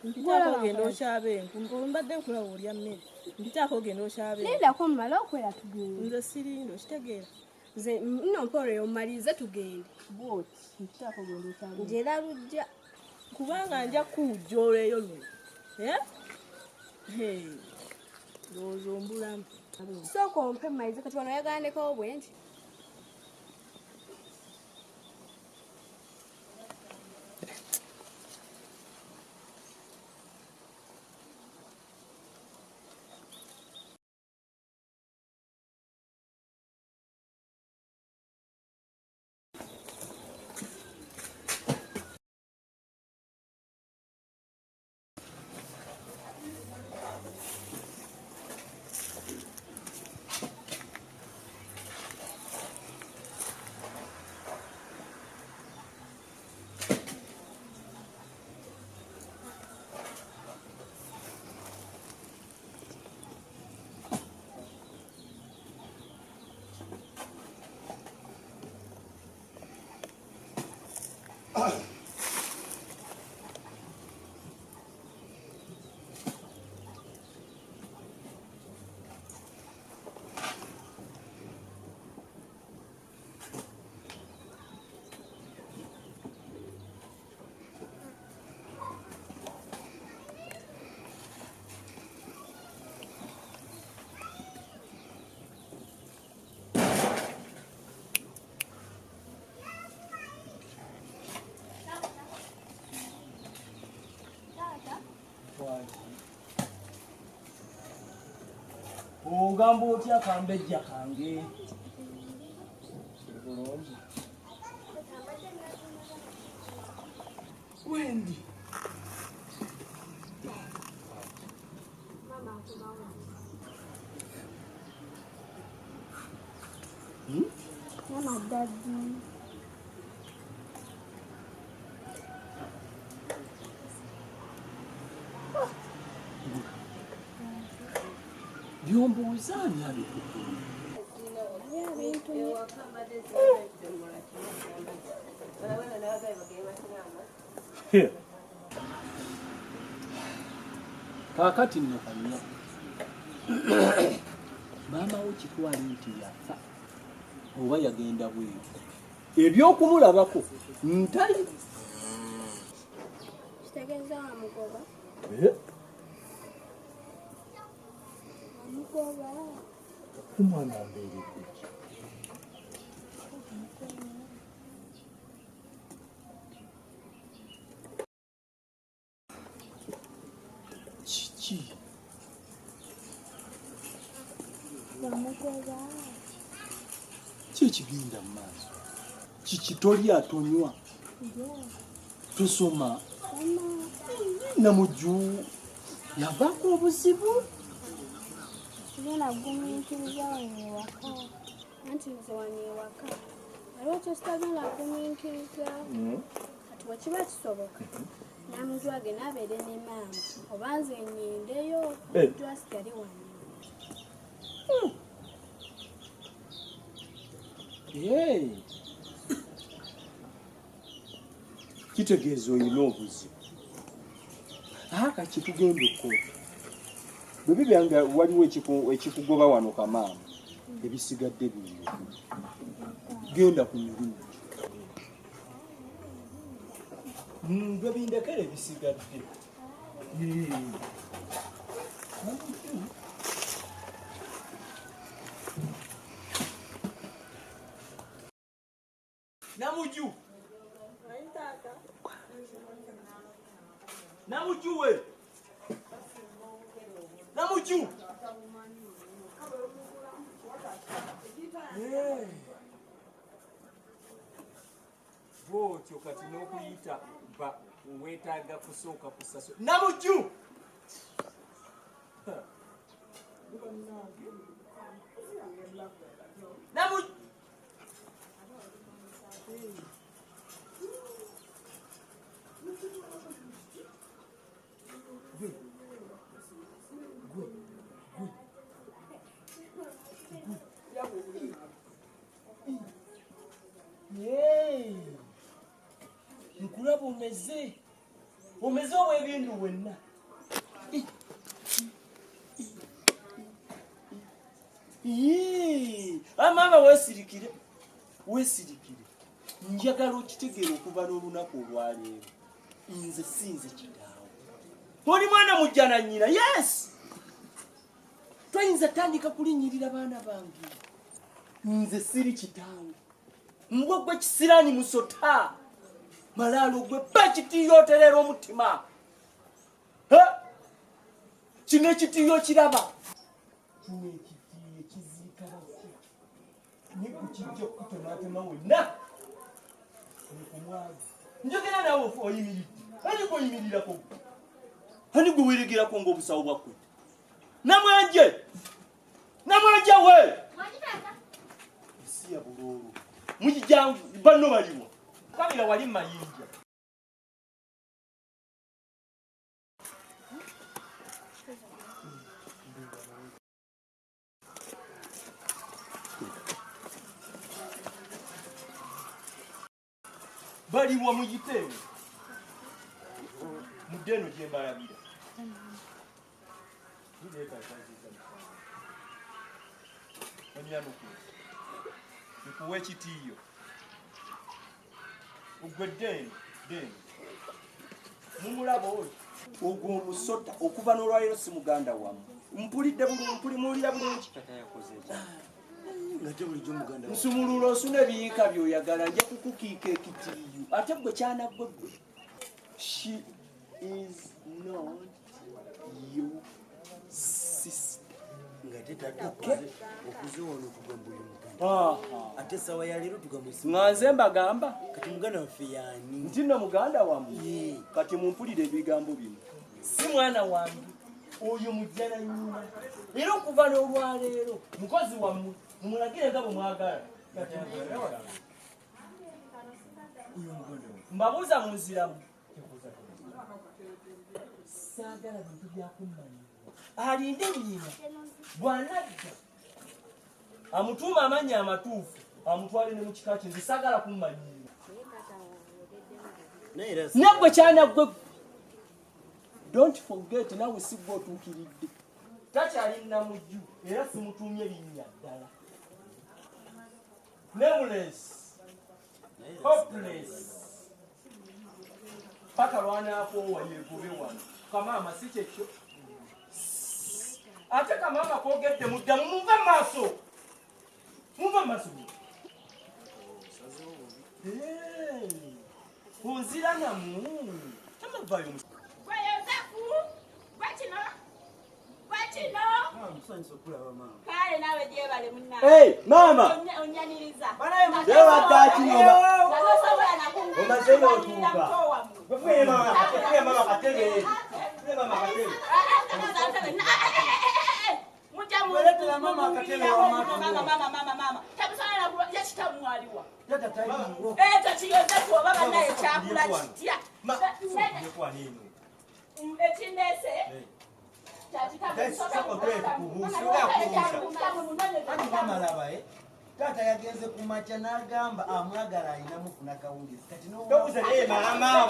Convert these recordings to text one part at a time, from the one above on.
Mpitaako genda okyaba enku. Mbadde nkulaba olya mmere. Mpitaako genda okyaba enku. Nendako mmala okwera tugende. Nze sirindo okitegeera. Nze nno mpolera omalize tugende. Bwoti mpitaako genda okyaba enku. Njera lujja. Kubanga nja kujjooleeyo luno. Ndowooza ombulamu. Sooka ompe mmalize kati wano oyagala bwe nti. Ogamba otya kambejja kange? Bulungi. Wendi. Mama daddy. Byombuuza ani abikuku? Kaakati nno kannya maama wo kitwali nti yafa oba yagenda bweru ebyokumulabako ntali kitegeeza wamugoba omwana mbeeredde kiki kikigenda mu maaso kiki tolya tonywa tosoma namujju yavaako obuzibu Tugenda kugumiikiriza wano ewaka. Anti nze wano ewaka. Waliwo kyositagenda kugumiikiriza. Kati bwekiba kisoboka. Namujwage nabeere ne maama. Oba nze nyendeyo. Twasigale wano. Kitegeeza olina obuzibu. Kati tugenda okkola. Bwe bibanga waliwo ekikugoba wano kamaama ebisigadde bino genda ku mirimu gwe bindekere ebisigadde Namuju Namuju we Namuju bwotyo kati n'okuyita ba weetaaga kusooka kusasula Namuju Namuju nkulaba omeze omeze ow'ebindu wenna amaama weesirikire njagala okitegeera okuva n'olunaku olwaleero nze sinze kitaawo oli mwana mujja na nnyina yes toyinza tandika kulinnyirira baana bange nze siri kitaawo mbwe gwe kisiraani musota malaalo gwe bakitiiyo otereera omutima kino ekitiiyo kiraba kino ekitiiyo kiziika bafu niku kijja okutonaatema wenna kumwaga njogera nawe oyimiridde ani gweoyimirirako ani gwe weeregerako ng'obusawo bwakwe namwanje we esi ya buloolo mukijangu banno baliwo kabira wali mayinja baliwo muyiteewo mudde eno gye mbalabira nkuwa ekitiiyo ogwe deni mumulaba oyo ogwo omusota okuva n'olwaleero si muganda wamu muwulira bulungi nsumulula osuna ebiyiika by'oyagala nja kukukiika ekitiiyo ate gwe kyanaggwe gwe she is not your sister ate sawa ya leero tugamusi nga nze mbagamba kati muganda waffe yaani nti nno muganda wammwe kati mumpulire ebigambo bino si mwana wange oyo mujja na nnyina era okuva n'olwaleero mukozi wammwe mumulagire nga bwe mwagala mbabuuza munziramu saagala bintu byakummanya alinde nnyina bw'anadda amutuuma amannya amatuufu amutwale ne mu kika kye nze saagala kummanyira naggwe kyanaggwe don't forget nawe si gwe otuukiridde takyali namujju era simutuumye linnya ddala nameless hopeless paka lwanaakoowa yegobe wano kamaama si kyekyo ate kamaama koogedde muddamu muva maaso onzira namu tamavayo maama omazeno otuuka Tata yagenze kumacha n'agamba amwagala alina mufuna kawungizi kati tobuze naye maama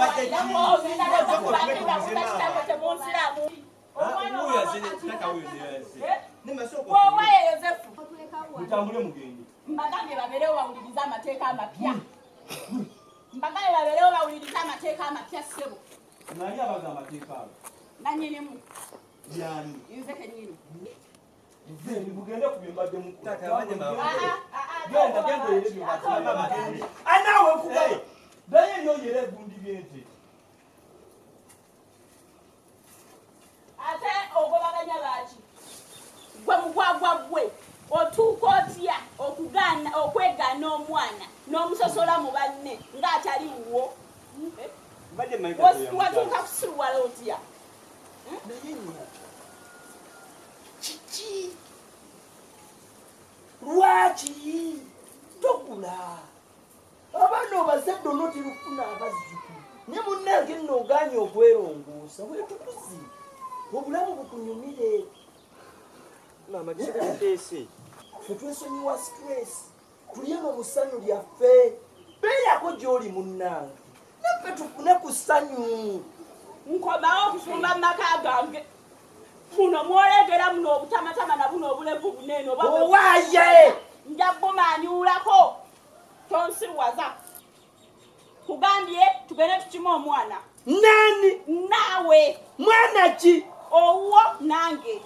mutambule mugende mbagambye babeerewo bawuliriza amateeka amapya ssebo nali abaga amateeka ago nanyinimu yani nze kenyini mugende ku byembadde Tata anawe kuba daye yoyera egundi byente ate ogobaganya baaki gwe mugwagwa gwe otuuka otya okwegaana omwana n'omusosola mu banne ng'atali wuwo watuuka kusiruwala otya kiki lwaki tokula abaana obazadde onotirufuna abazzukulu ne munnange nno oganye okwerongoosa wetukuzi obulamu bukunyumire fetwesonyiwa stress tulyemu mu ssanyu lyaffe beerako gy'oli munnange naffe tufune ku ssanyu nkomawo okufumba mu maka gange muno mwolegera muno obutamatama na buno obulevu bunene owaye nja bumanyulako tonsirwaza kugambye tugende tukima omwana nani nawe mwana ki owo nange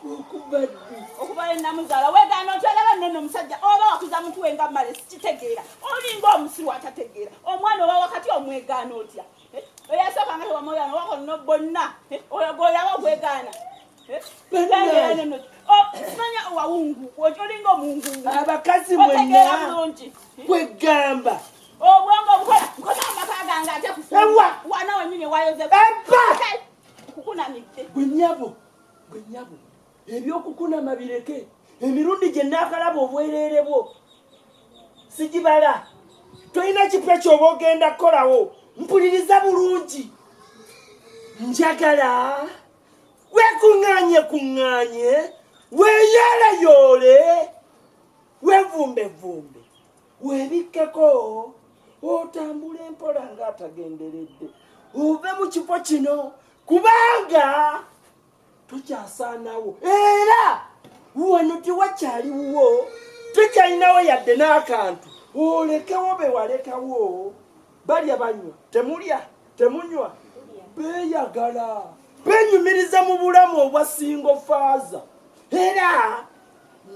okuba namuzala wegana otyalaba nene omusajja oba wakuza mutuwe nga male sikitegeera olinga omusiru atategeera omwana oba wakati omwegaana otya eyasooka nga tewamoyana wakono bonna oyo goyaba ogwegaana simanya wawungu olinga omungungu abakazi mwenna kwegamba obwongo obukola nkomamaka gange ate kufuwa wana wenyini wayoze kukunamidde gwenyabo ebyokukunama bireke emirundi gye naakalaba obwereere bwo sigibala tolina kipya kyoba ogenda kukolawo mpuliriza bulungi njagala wekuŋŋaanye weeyoleyoole wevumbevumbe weebikkeko otambula empola ng'atagenderedde ove mu kifo kino kubanga tokyasaanawo era wano tewakyaliwo tokyalinawo yadde n'akantu olekewo be walekawo balya banywa temulya temunywa beeyagala benyumiriza mu bulamu obwa singo faaza era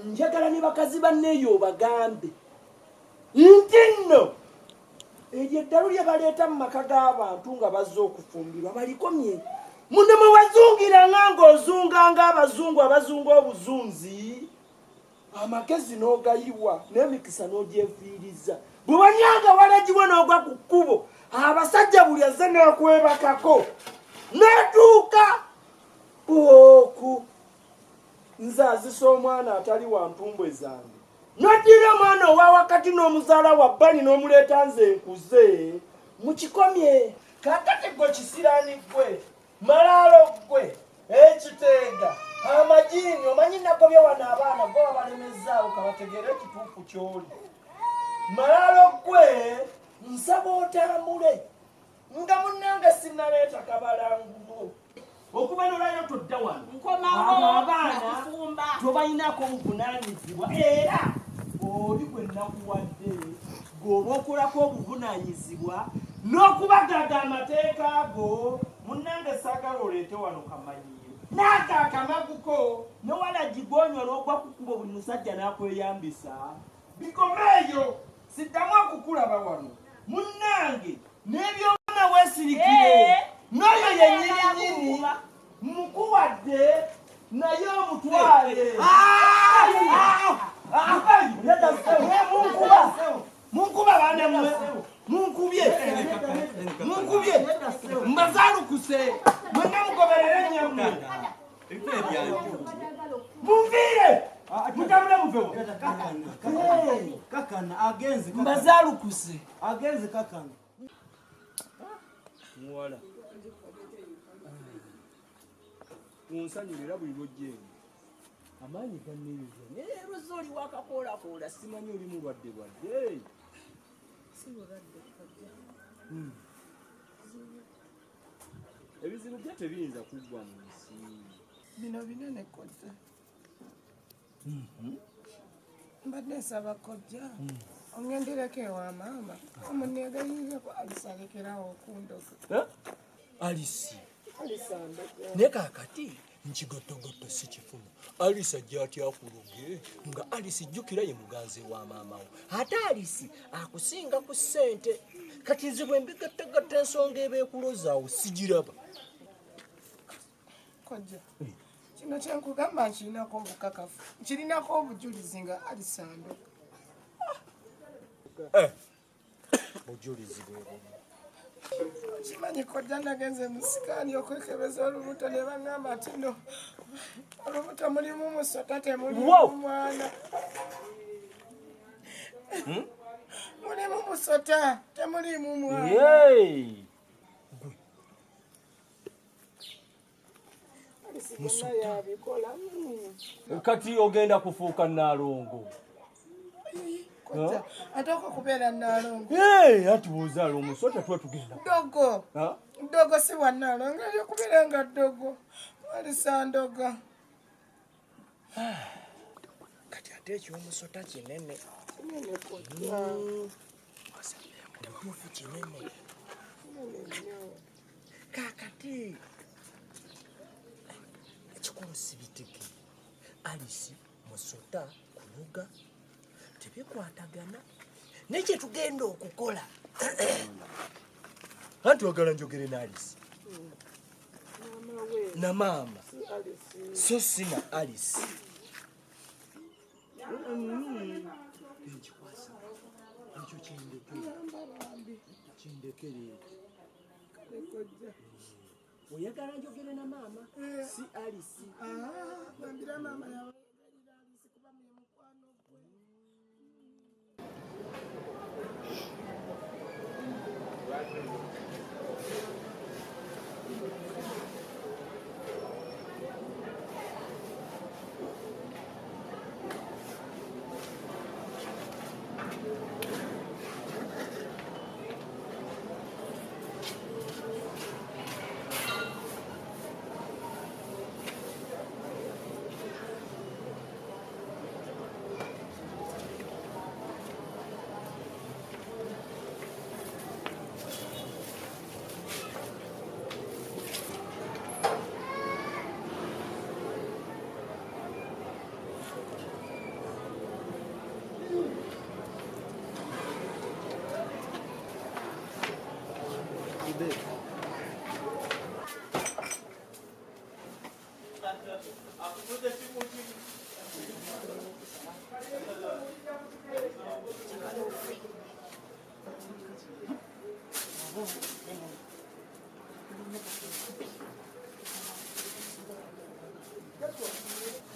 njagala ne bakazi banneeyo obagambe nti nno eryo eddalu lye baleeta mu maka g'abantu nga bazze okufumbirwa balikomye muno mwe wazungiranga ng'ozunganga abazungu abazunga obuzunzi amagezi n'ogayiwa n'emikisa n'ogyefiiriza bwe wanyanga walagiwe n'ogwa ku kkubo abasajja buli azze n'okwebakako n'atuuka oku nze azisa omwana atali wa ntumbwe zange n'oddira omwana owa wakati n'omuzaala wa bbali n'omuleeta nze nkuze mukikomye kakati gwe kisiraani gwe malaalo gwe ekiteega amajini omanyi nagobye wano abaana gwe wabalemezaawo kabategeere ekituufu ky'oli malaalo gwe nsaba otambule nga munnange sinnaleeta kabalangulo okuba nolayo todda wano abaana tobalinako obuvunaanyizibwa era oli gwe nakuwadde gweoba okolako obuvunaanyizibwa n'okubagaga amateeka ago munnange saagala oleete wano kamanyiiro naako akamaguko newalagi gwonywa n'ogwa kukuba buli musajja n'akweyambisa bikomeeyo siddamu okukulaba wano munnange n'ebyobona weesirikire n'oyo yennyininyini mukuwadde naye omutwale munkuba baana mmwe munkubye mbazaalukuse mwenna mugoberere nyammwe munviire mutambule muvewo mbazaalukuse agenze kakana muwala munsanyulira buli lwojjeemu amaanyi ganneeyoza naye lwozza oli wakakoolakoola simanyi oli mulwadde ebizibu bye tebiyinza kuggwa mu nsi bino binene kojja mbadde nsaba kojja ongendereko ewa maama omuneegayinzeko alisalekerawo okundoga alisi naye kaakati nkigottogotto si kifumu alisi ajja atya akuluge nga alisi jjukira ye muganzi wa maamawo ate alisi akusinga ku ssente kati nze bwe mbigattagatta ensonga eba ekulozaawo sigiraba kojja kino kyenkugamba nkirinako obukakafu nkirinako obujulizi nga alisandoga bujulizi bwebumu kimanyi kojja nagenze musikaani okwekebeza olubuto ne baŋŋamba ati no olubuto mulimu musota temulimu mwana mulimu musota temulimu mwana kati ogenda kufuuka Naalongo ate okubeera Naalongo ati bw'ozaala omusota tuba tugenda dogo Ndogo si wannalo nga kubeera nga ddogo walisandoga kati ate ekyomusota kinene tebamufu kinene kakati ekikulu sibitiki Alice musota kuluga tebikwatagana nekyetugenda okukola anti wagala njogere na Alice na maama so sina Alice ekyo kindekere oyagala njogere na maama si Alice gambira maama yawe Alice kuba mukwano gwe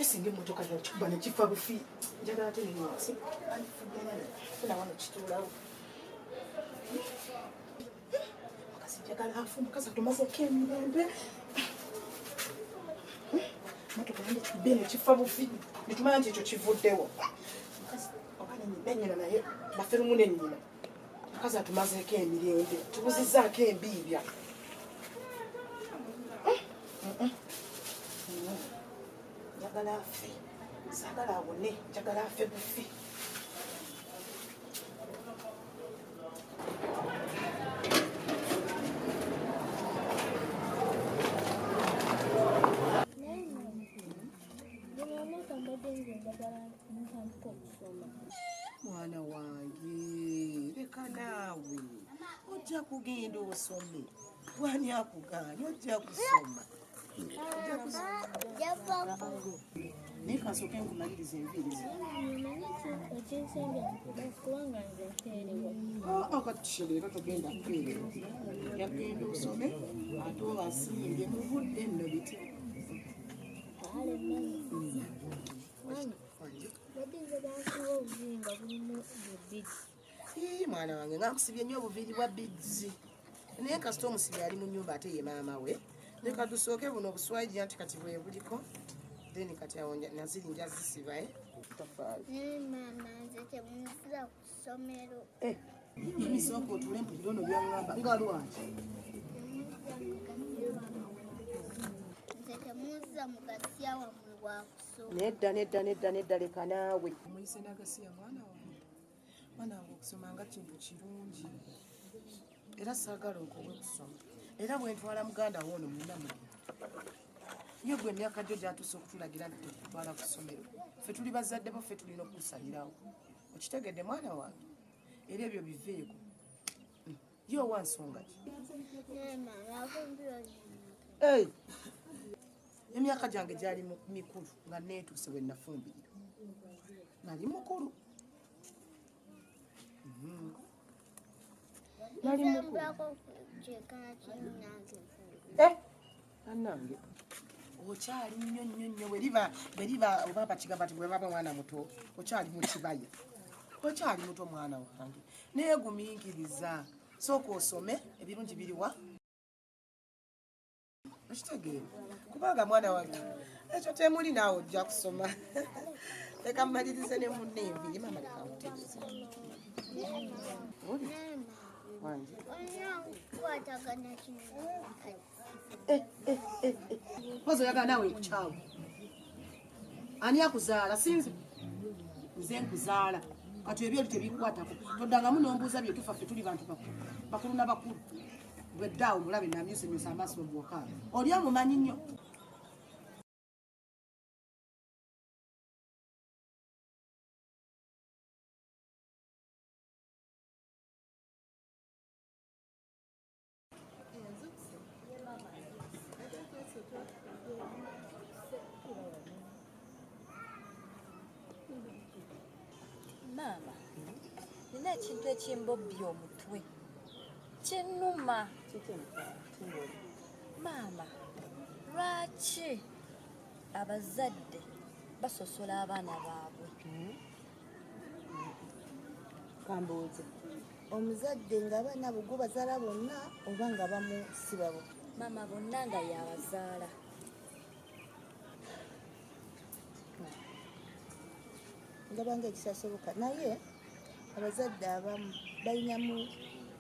esinga emmotoka yakikuba nekifa bufi njagala ate newansi funa wano kituulawo mukazi njagala afu mukazi atumazeko emirembe motoka yande kikubbe nekifa bufi netumanya nti ekyo kivuddewo mukazi oba nenyina naye baffe lumu nenyina mukazi atumazeeko emirembe tubuzizaako embiibya njagala afe saagala awone njagala afe bufi mwana wange leka naawe ojja kugenda osome wani akugaanya ojja kusoma naye kasooke nkumaliriza enviiri kati leero togenda kukeerera yagenda osome ate obasinge mu budde nno biti mwana wange nga nkusibye nnyo obuviiri bwa bidzi naye kasita omusibi ali mu nnyumba ate ye maama we leka tusooke buno obuswayiri anti kati bwe buliko then kati awo nazirinja zisibaye misooka otule mpulira ono byaŋŋamba nga lwaki nedda leka naawe omuyise nagasiya mwana wange mwana wange okusoma nga kintu kirungi era saagala okobwe kusoma era bwentwala muganda wo ono munamu ye gwe emyaka gyo gyatuuse okutulagira nti tekutwala ku ssomero ffe tuli bazadde bo ffe tulina okukusalirawo okitegedde mwana wange era ebyo biveeko ye owa nsonga ki emyaka gyange gyali mikulu nga neetuuse we nafumbirira nali mukulu nali mukulu annange okyali nnyo nnyo nnyo bweriba oba bakigamba nti bwebaba mwana muto okyali mu kibaya okyali muto mwana wange naye gumiikiriza sooka osome ebirungi biriwa okitegeera kubanga mwana wange ekyo temuli naawe ojja kusoma leka mmalirize ne munne enviiri mama leka nkutegeeza Wangi. Kwatagana kino. Pozo yaga nawe nkuchawo. Ani akuzaala sinzi? Nze nkuzaala. Kati ebyo tebikwatako. Todanga munombuuza byo tufa ffe tuli bantu bakulu. Bakulu n'abakulu. Bwe ddaawo mulabe namyusemyusa amaaso bw'okaa. Oli amumanyi nnyo. Mama, nina ekintu ekimbobbya omutwe kinnuma. Mama, lwaki abazadde basosola abaana baabwe? Kambuuze omuzadde ng'abaana abo gwe bazaala bonna oba nga bamusibabo? Mama, bonna nga yabazaala. Ndabanga ekisasoboka naye abazadde abamu balinamu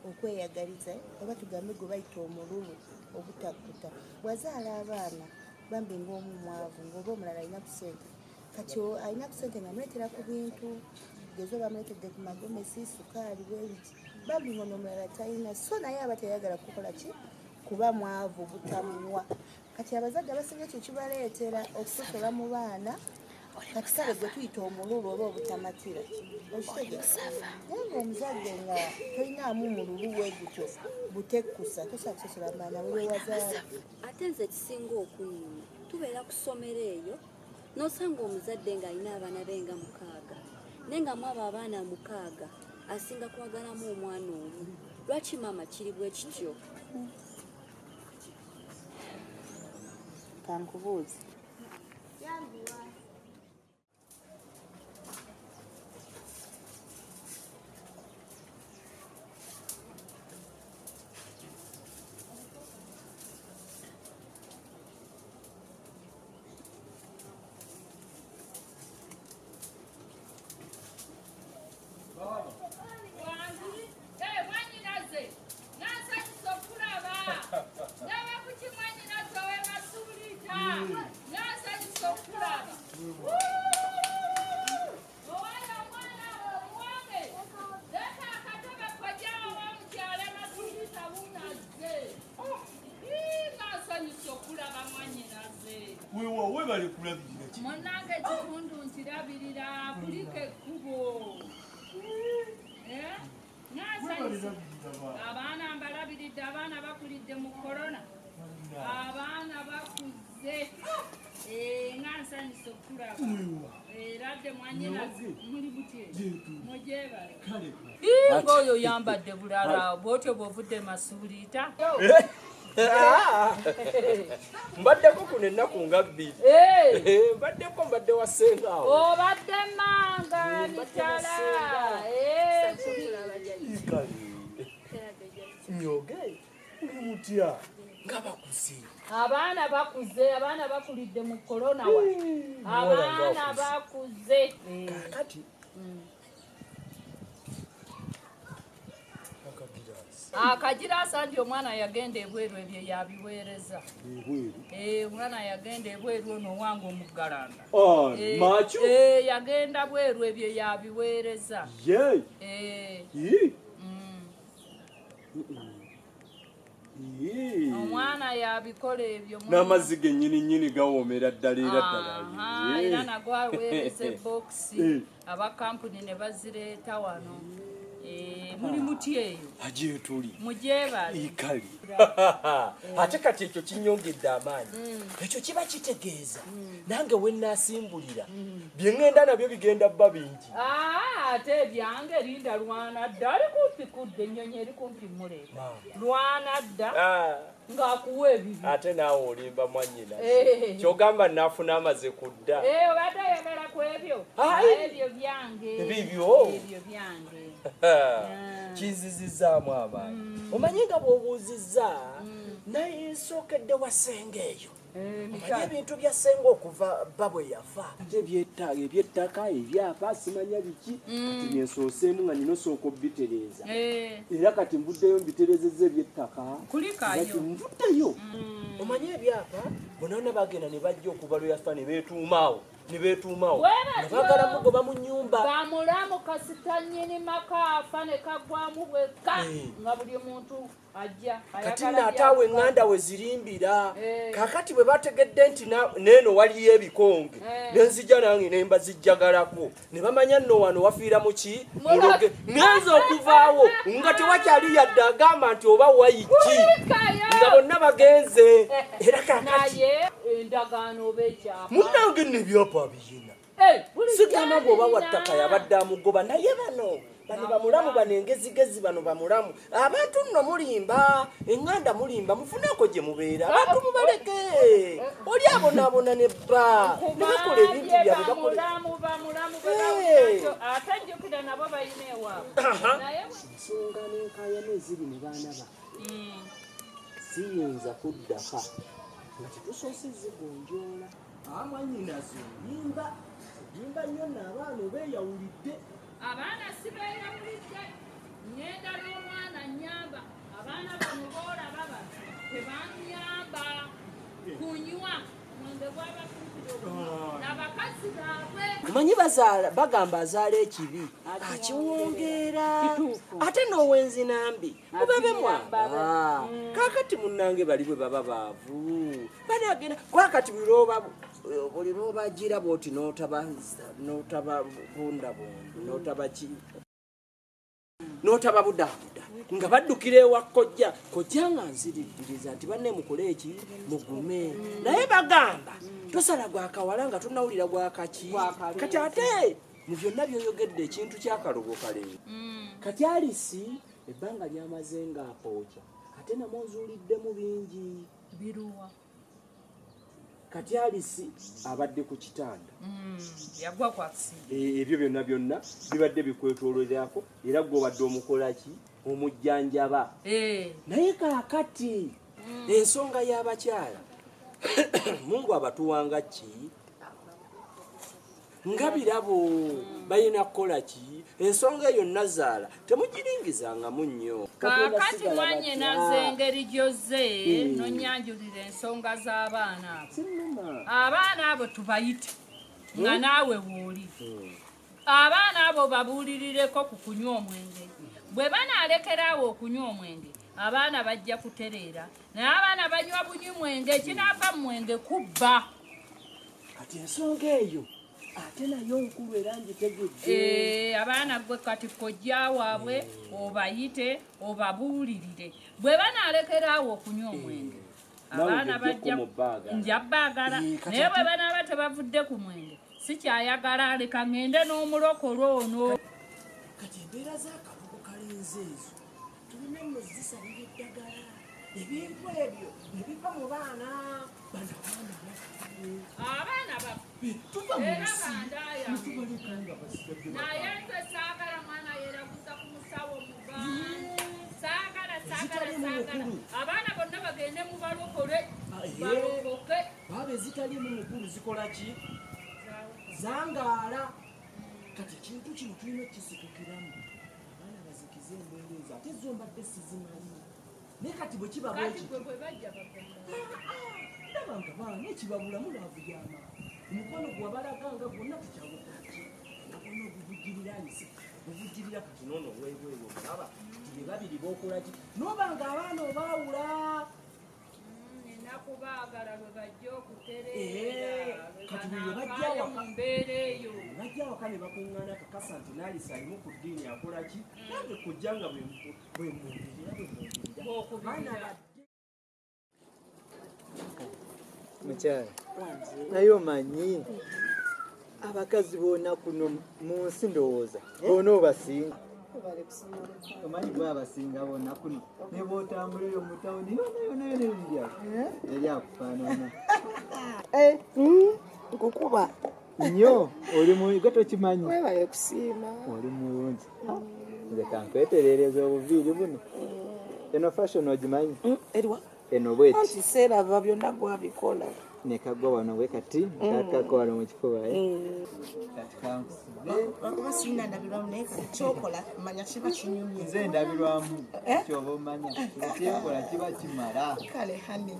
okweyagaliza oba tugambe gwe bayita omululu obutakkuta. Bwazaala abaana bambi ng'omu mwavu ng'oba omulala alina ku ssente, kati alina ku ssente nga muleetera ku bintu gezo bamuleetedde ku magomesi sukaali bwebiti bambi ngono omulala talina, so naye aba teyagala kukola ki kuba mwavu butamuwa. Kati abazadde abasinga ekyo kibaleetera okusosola mu baana kati kale gwe tuyita omululu oba obutamatira. Naye ng'omuzadde nga tolinaamu mululu we gutyo butekkusa tosobola kusosola abaana bwe wazaala. Ate nze kisinga okuyiima tubeera ku ssomero eyo n'osanga omuzadde ng'alina abaana be nga 6 naye nga mu abo abaana 6 asinga kwagalamu omwana omu. Lwaki maama kiri bwe kityo? Kankubuuze, wewe bali kulabirira ki? Munange kitundu ntirabirira kuliko ekkubo. Abaana mbalabiridde, abaana bakulidde mu korona, abaana bakuze. Nga nsanyusa okulaba. Era dde mwanyinaze muli butye mugyebale. Ng'oyo yambadde bulala bw'otyo bw'ovudde masuuliita. Mbaddeko kuno ennaku nga 2. Mbaddeko mbadde wasengaawo. Obadde manga mitala. Nyoge oli mutya nga bakuze. Abaana bakuze, abaana bakulidde mu korona wa. Abaana bakuze. Kakati akagiraasa nti omwana yagenda ebweru ebyo yabiweereza. Omwana yagenda ebweru ono wange omuggalanda. Macho? Yagenda bweru ebyo yabiweereza. Omwana yabikola ebyo. N'amazzi gennyini gawoomera ddala era ddala. Era nagwo aweereza ebokisi aba kampuni ne bazireeta wano. Muli muti eyo agyetuli mugyebale ikali. Ate kati ekyo kinyongedde amaanyi. Ekyo kiba kitegeeza nange we nnaasimbulira bye ŋŋenda nabyo bigenda bba bingi. Ate ebyange linda lwana dda ali kumpi kudde, ennyonyi eri kumpi muleeta lwana dda ng'akuwa ebibi. Ate naawe olimba mwannyina kyogamba naafuna amaze kudda. Obadde ayagala ku ebyo ebyo byange. Ebibyo ebyo byange kinzizizaamu amaanyi. Omanyi nga bw'obuuzizza naye nsookedde wasenga eyo Omanyi ebintu bya ssenga okuva babwe yafa ebyettaka ebyapa simanya biki kati nensooseemu nga nina osooka obitereeza era kati nvuddeyo mbitereezezza ebyettaka kati nvuddeyo omanyi ebyapa bonaona bagenda ne bajja okuva lwe yafa ne beetuumaawo nebagala mugoba mu nnyumba bamulamu kasita nnyini maka afa ne kagwamu bwekka nga buli muntu ajja kati naate awo eŋŋanda we zirimbira kakati bwe bategedde nti neeno waliyo ebikonge nenzija nange nemba zijjagalako ne bamanya nno wano wafiira muki muloge ngenza okuvaawo nga tewakyali yadde agamba nti oba wayiki nga bonna bagenze era kakati endagaano oba ekyapa munnange nebyapa biyina sigamba bw'oba wattaka yabadde amugoba naye bano bamulamu bano engezigezi bano bamulamu abantu nno mulimba eŋŋanda mulimba mufuneko gye mubeera abantu mubaleke oli abonaabona ne bba nebakola ebintu byabwe ate njukira nabo balina ewaabwe ensonga n'enkaayana eziri ne baana ba siyinza kuddaka nti tusoose zigonjoola amanyinazo yimba nnyo n'abaana obeeyawulidde abaana sibeeyawulidde ngenda n'omwana nyamba abaana bano boolaba bano tebanyamba kunywa mwenge gwabasuukira n'abakazi baabwe omanyi bagamba azaala ekibi akiwungeera ate n'owenzi nambi mubabe mwamba kakati munnange bali bwe baba baavu banagenda kwakati buli lwobagira bwoti n'otaba bundabunda n'otaba budaabuda nga baddukira ewa kojja nga nzirikkiriza nti banne mukole eki mugume naye bagamba tosala gwakawala nga tonawulira gwakaki kati ate mu byonna byoyogedde ekintu kyakalogo kaleero kati alisi ebbanga lyamaze ng'apookya ate namwo nzuuliddemu bingi biruwa kati alisi abadde ku kitanda yagwa kwakisida ebyo byonna bibadde bikwetoolorerako era gw'obadde omukolaki omujjanjaba naye kaakati ensonga y'abakyala mungu abatuwanga ki nga birabo balina kukola ki ensonga eyo nazaala temugiringizangamu nnyo kaakati mwanyina z'engeri gyozze nonyanjulira ensonga z'abaana abo abaana abo tubayite nga naawe wooli abaana abo babuulirireko ku kunywa omwenge bwe banaalekerawo okunywa omwenge abaana bajja kutereera naye abaana banywa bunywi mwenge ekinaava mu mwenge kubba kati ensonga eyo ate nayo nkulu era ngitegedde abaana gwe kati kojja waabwe obayite obabuulirire bwe banaalekerawo okunywa omwenge abaana bajja nja baagala naye bwe banaaba tebavudde ku mwenge sikyayagala leka ŋŋende n'omulokole ono kati embeera z'akabugo kalenzi ezo tulina nno zisalira eddagala ebintu ebyo ne biva mu baana bano abaana era bandaayanga naye nze saagala mwana yeeraguza ku musawo saagala abaana bonna bagende mu balokole balokoke baaba ezitalimu mukulu zikola ki zangaala kati ekintu kino tulina okisitukiramu abaana bazikize embeera ezo ate zo mbadde sizimanyi naye kati bwe kibaba ndabanga baana ekibabulamu laavu gyama omukono gwabalaganga gwonna tukyawukolaki nabona oguvujjirira ayise ovujjirira kati noono weebweyo olaba kati be babiri bookolaki noobanga abaana obaawula nakubaagala lwe bajja okutereera kati bajja mu mbeera eyo bajja waka ne bakuŋŋaana kakasa nti naalisa alimu ku ddiini akolaki nange kujja nga bwemwongerera mukyala naye omanyi abakazi boona kuno mu nsi ndowooza boona obasinga omanyi gwe abasinga boona kuno ne bootambula eyo mu tawuni yonayona eryakufaanana nkukuba nnyo oli muyiga tokimanyi webale kusiima oli mulungi nze kankwetereereza obuviiri buno eno fashion ogimanyi eriwa eno bweti anti seeraba byonna gwabikola nekagwa wano bwe kati kakako wano mu kifuba kati kankusibe akuba sirina ndabirwamu naye kyokola manya kiba kinyumye nze ndabirwamu kyoba omanya ekyenkola kiba kimala kale hani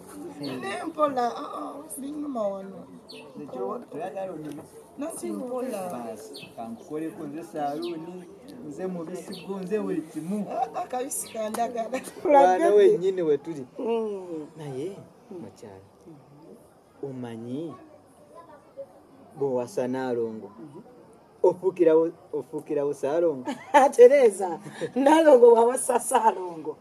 nempola binyuma wano toyagala onyuma nasi mpola basi kankukoleko nze saaluuni nze mubisigo nze buli kimu akabisi kandagala wana wennyini we tuli naye mukyala omanyi bwowasa Naalongo ofuukirawo Saalongo Tereza Naalongo wawasa Saalongo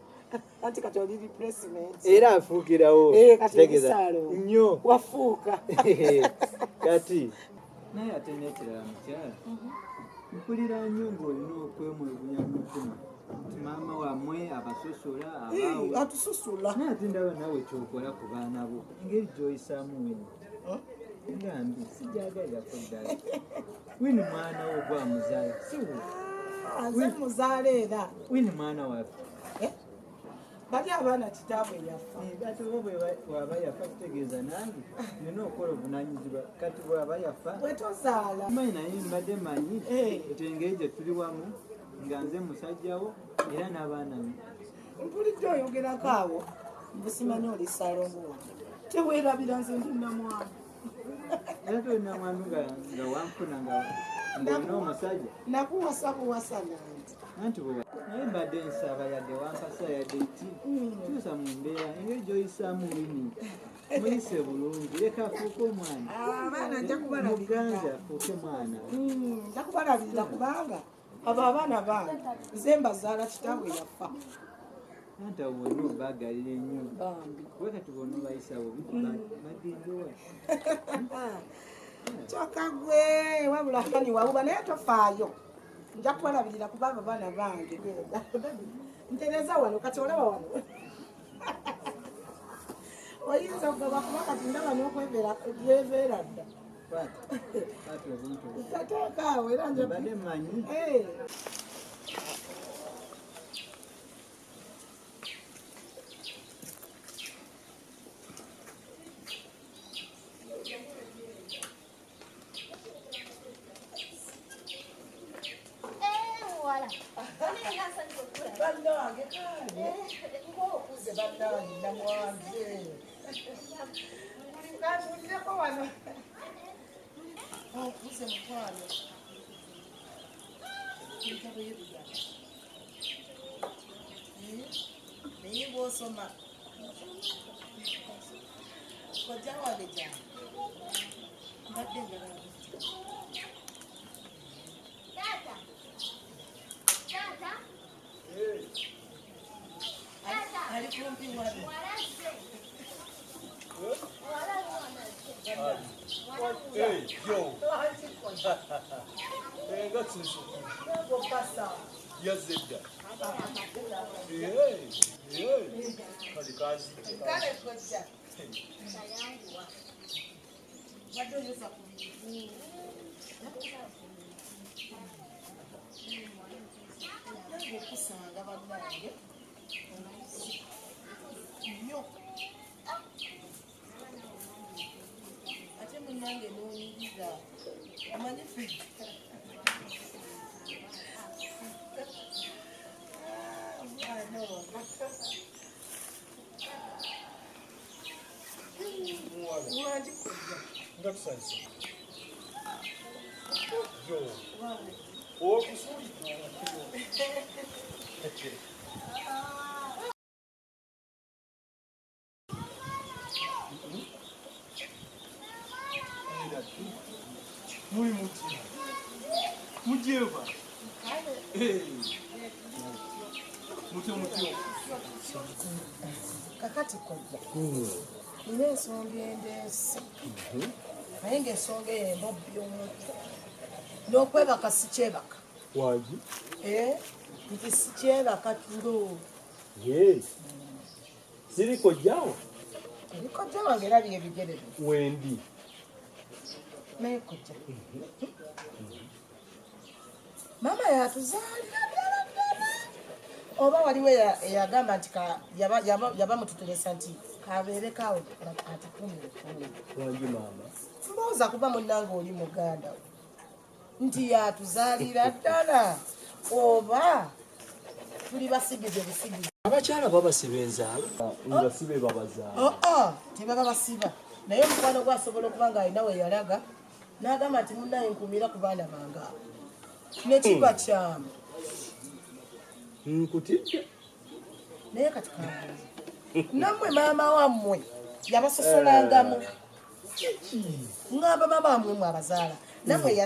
anti kati oli replacement era afuukirawo kati nnyo wafuuka kati naye ate nekirala mukyala mpulira nnyo ng'olina okwemwegunya mu mutima nti maama wammwe abasosola abaawo atususula naye ate ndaba nawe kyokola ku baana bo engeri gy'oyisaamu wini ngambi sijagalirako ddala wini mwana wo gwamuzaala siwo nze muzaala era wini mwana waffe bali abaana kitaabwe yafa ate oba bwaba yafa kitegeeza nange nina okukola obuvunanyizibwa kati bwaba yafa bwetozaala manyi naye mbadde manyi eti engeri gye tuli wamu nga nze musajjawo era n'abaana be mpulidde oyogerako awo busimanyi oli Saalongo wange teweerabira nze ndi namwana era tolina mwami nga wanfuna nga olina omusajja nakuwasa buwasa nanti anti naye mbadde nsaba yadde wampasa yadde ti kyusa mu mbeera engeri gy'oyisaamu wini muyise bulungi leka afuuke omwana abaana nja kubalabirira muganza afuuke mwana nja kubalabirira kubanga abo abaana bange nze mbazaala kitaabwe yafa anti abo bonna obaagalira ennyo kuba kati bonna obayisaawo badindowa kyokka gwe wabula hani wawuba naye tofaayo nja kubalabirira kuba abo baana bange ntereza wano kati olaba wano oyinza okugaba kuba kati ndaba n'okwebeera dda tateeka awo era nje mbadde mmanyi bannange kale ng'okuze bannange namwange kantuulireko wano okuze mukwano ebitabo yebiga naye bw'osoma kojja wange gyange mbadde njagala ali kumpi wano yazedda kale kojja badde oyeza ku okusanga bannange nnyo ate munnange n'onyiriza omanyi wangi kujja ndakusanyusa okusuulira muli muti mujeva mutyo kakati kojja nina ensonga endeese naye ngaensonga eyo embobbi omutwe n'okwebaka sikyebaka wagi nti sikyebaka tulo siri kojjawo ebikojja wange era byebigere wendi naye kojja maama yatuzaalira ddala ddala oba waliwo eyagamba nti yaba mututeresa nti kabeerekawo ati 10. Wangi maama. Mbooza kuba munnange oli muganda nti yatuzaalira ddala oba tuli basigize busigize. Abakyala babasiba enzaalo nga sibe babazaala. Tebaba basiba naye omukwano gwasobola okuba nga alina we yalaga n'agamba nti munnaye nkumira ku baana bange abo nekiba kyamu nkutidde naye kati kambuuza nammwe maama wammwe yabasosolangamu ngamba maama wammwe mwe abazaala nammwe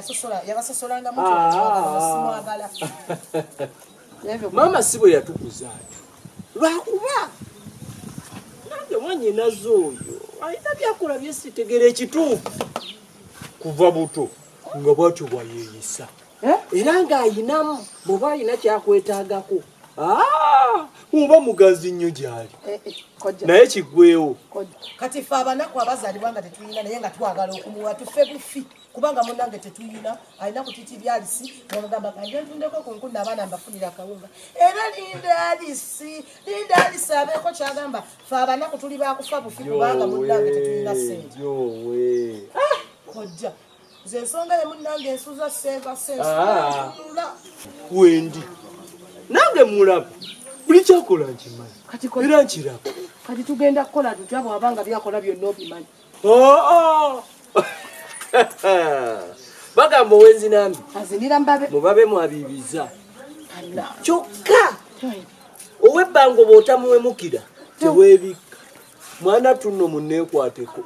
yabasosolangamu simwagala. Maama si bwe yatukuza ati lwakuba nange mwanyinaze oyo alina byakola byesitegera ekituufu kuva buto nga bwatyo bwayeeyisa era ng'ayinamu bw'oba alina kyakwetaagako oba mugazi nnyo gy'ali naye kiggwewo. Kati ffe abanaku abazaalibwa nga tetuyina naye nga twagala okumuwa tufe bufi kubanga munnange tetuyina alina kutiti byalisi nomugamba kanje ntundeko kunku n'abaana mbafunira akawunga era linda alisi abeeko kyagamba ffe abanaku tuli bakufa bufi kubanga munnange tetuyina sente. Kojja nze ensonga ye munnange ensuza sensunula wendi nange mulaba buli kyakola nkimanyi era nkiraba. Kati tugenda kukola tutya bw'abanga byakola byonna obimanyi. Bagamba owenzinambi azinira mubabe mwabibiza kyokka ow'ebbanga oba otamuwemukira teweebikka. Mwana tunno munneekwateko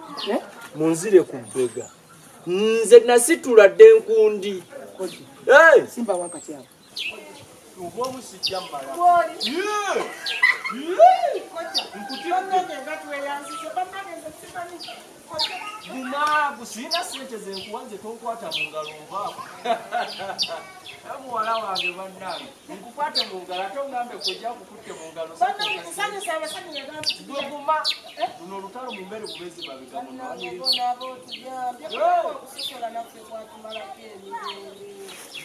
munzire ku bbega nze nasitula dde enkundi. Simba wakati awo Gumaagu sirina sente zenkuwa nze tonkwata mu ngalo nvaako. Muwala wange bannange nkukwate mu ngalo ate ongambe kojja kukutte mu ngalo guma buno olutalo mu mbere bubezi mabega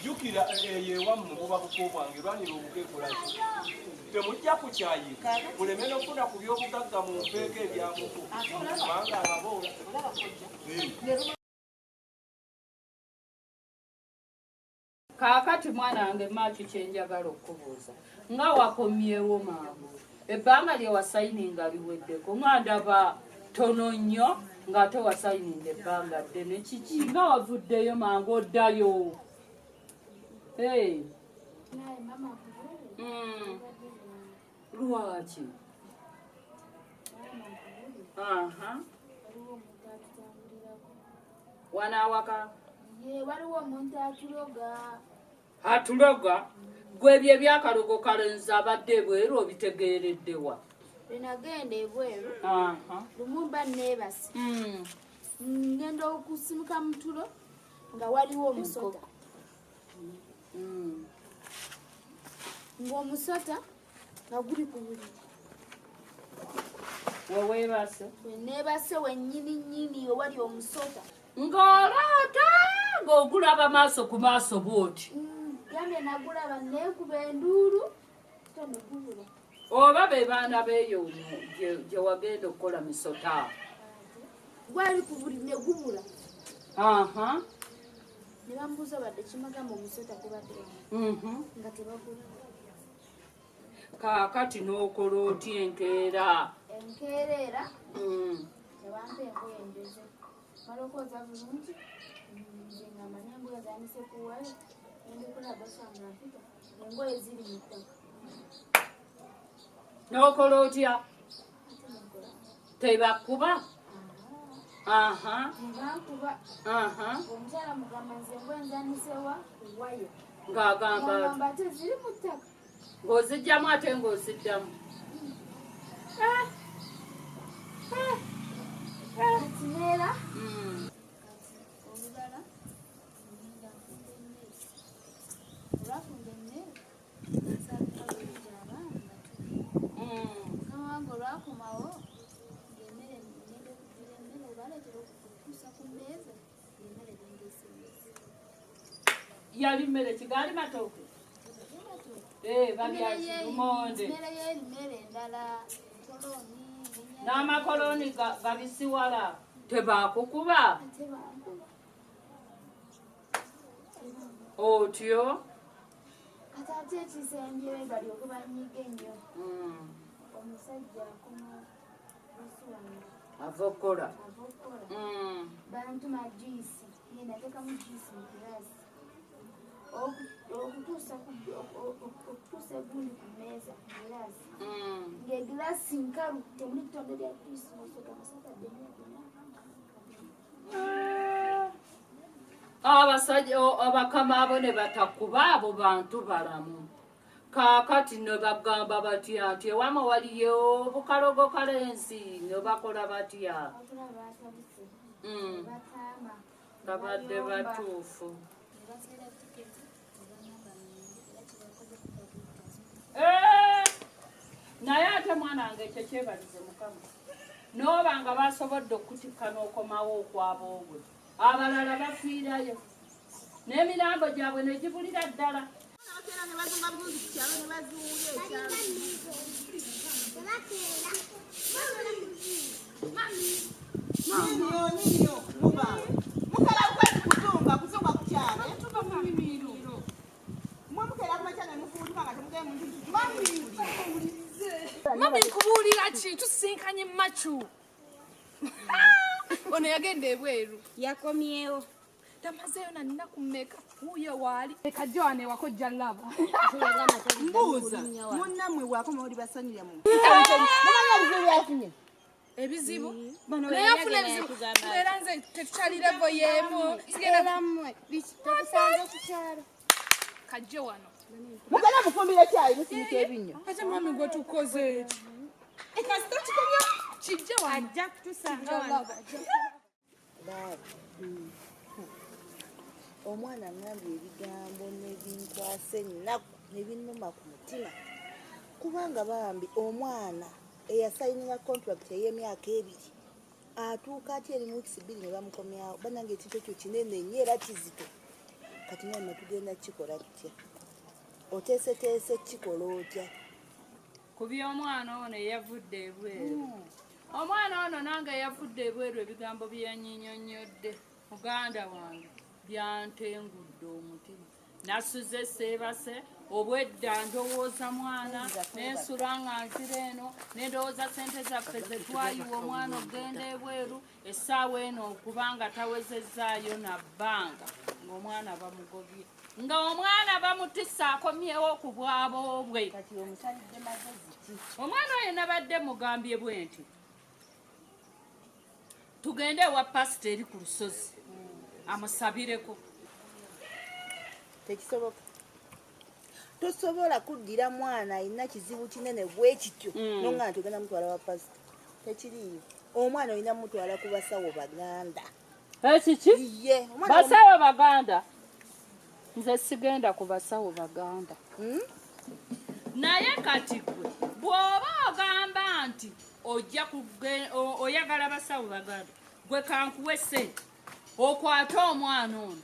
jjukira eyewammwe buba buko bwange lwanira obukekolaki temujja kukyayika muleme nokufuna ku byobugagga mu mpeeka ebyamuko kubanga ababoola. Kaakati mwana wange maaki kyenjagala okubuuza nga wakomyewo mangu ebbanga lye wasayininga liweddeko nga ndaba tono nnyo ng'ate wasayininga ebbanga ddene kiki nga wavuddeyo mangu oddayo? Lwaki? Wanaawaka waliwo omuntu atuloga. Atuloga? Gwe bye byakalogo kalenzi abadde bweru obitegeeredde wa? Bwenagenda ebweru lumu mba neebase ngenda okusimuka mu tulo nga waliwo omusota ng'omusota nga guli ku buliri. Weweebase? Weneebase wennyini owali omusota ng'olaata ng'ogulaba maaso ku maaso bw'oti. Gambye nagulaba neekuba enduulu tonegubula. Oba be baana beeyo gye wagenda okukola misota? Gwali ku buli ne gubula. Ne bamubuuza badde kimagamba omusota kubadde nga tebagula. Kaakati n'okola otya enkeera? Enkeera era tebampa engoye enjoze mala okwoza bulungi nze nga manya engoye zanise kuwale nendikola basanga mpita engoye ziri mu ttaka. N'okola otya? Tebakuba? Tebankuba. Omukyala mugamba nze engoye nzanisewa kuwayo ng'agamba ate ziri mu ttaka. Ng'ozijjamu ate ng'oziddamu? Kati neera olulala olwafunda emmere nasaalika bulungi abaana nawange olwakomawo ng'emmere ngenda okugula emmere obaleetera okutuusa ku mmeeza emmere gengesemesi. Yali mmere kigaali matooke? Balya lumonde. Emmere y'erimere endala toloni n'amakoloni gabisiwala tebakukuba ate bankuba otyo kati ate ekizembyewe balyoke banyiga ennyo omusajja akoma busuwano avokola avokola bantuma juisi nenatekamu juisi mu kirasi okutuusa egundi ku mmeeza ku girasi ng'egirasi nkalu temuli ttonde lya juisi osoga masatadde abasajja abakama abo ne batakuba abo bantu balamu kaakati ne bagamba batya nti ewama waliyo obukalogo kalensi ne bakola batya abakula baatabuse bataama babadde batuufu naye ate mwana wange ekyo kyebalize mukama n'obanga basobodde okutikka n'okomawo okwaba obwe abalala bafiirayo n'emirambo gyabwe ne gibulira ddala Mami nkubuulira ki tusinkanye machu ono yagenda ebweru yakomyewo tamazeeyo nanina kumeka wuuyo waali ekajja wano ewako jalaba mbuuza munnammwe bwakoma oli basanyira mu ebizibu naye afuna ebizibu era nze tetukyalirevo yeemu kajje wano mugala mufumbire kyayi musinika ebinnyo ate mami gwe tukoze eki kasita kikomya kijje wano ajja kutusanga omwana ngambye ebigambo nebinkwasa ennaku nebinnuma ku mutima kubanga bambi omwana eyasayininga contract ey'emyaka 2 atuuka ati eri mu weeks 2 ne bamukomyawo banange ekintu ekyo kinene nnyo era kizito kati nonna tugenda kikola tutya oteeseteese kikola otya ku by'omwana ono eyavudde ebweru omwana ono nange eyavudde ebweru ebigambo byanyinyonnyodde muganda wange byantengudde omutima nasuze seebase obwedda ndowooza mwana nensula nga nzira eno nendowooza sente zaffe zetwayiwa omwana ogenda ebweru essaawa eno okubanga tawezezaayo na bbanga ng'omwana bamugobye nga omwana bamutisa akomyewo ku bwabo bwe omwana oyo nabadde mugambye bwe nti tugende ewa pasita eri ku lusozi amusabireko tekisoboka tosobola kuddira mwana alina kizibu kinene bwe kityo nonga nti ogenda mutwala wa pasita tekiriyo omwana olina mutwala ku basawo baganda ekiki basawo baganda nze sigenda ku basawo baganda naye kati gwe bw'oba ogamba nti ojja oyagala basawo baganda gwe kankuwe sente okwate omwana ono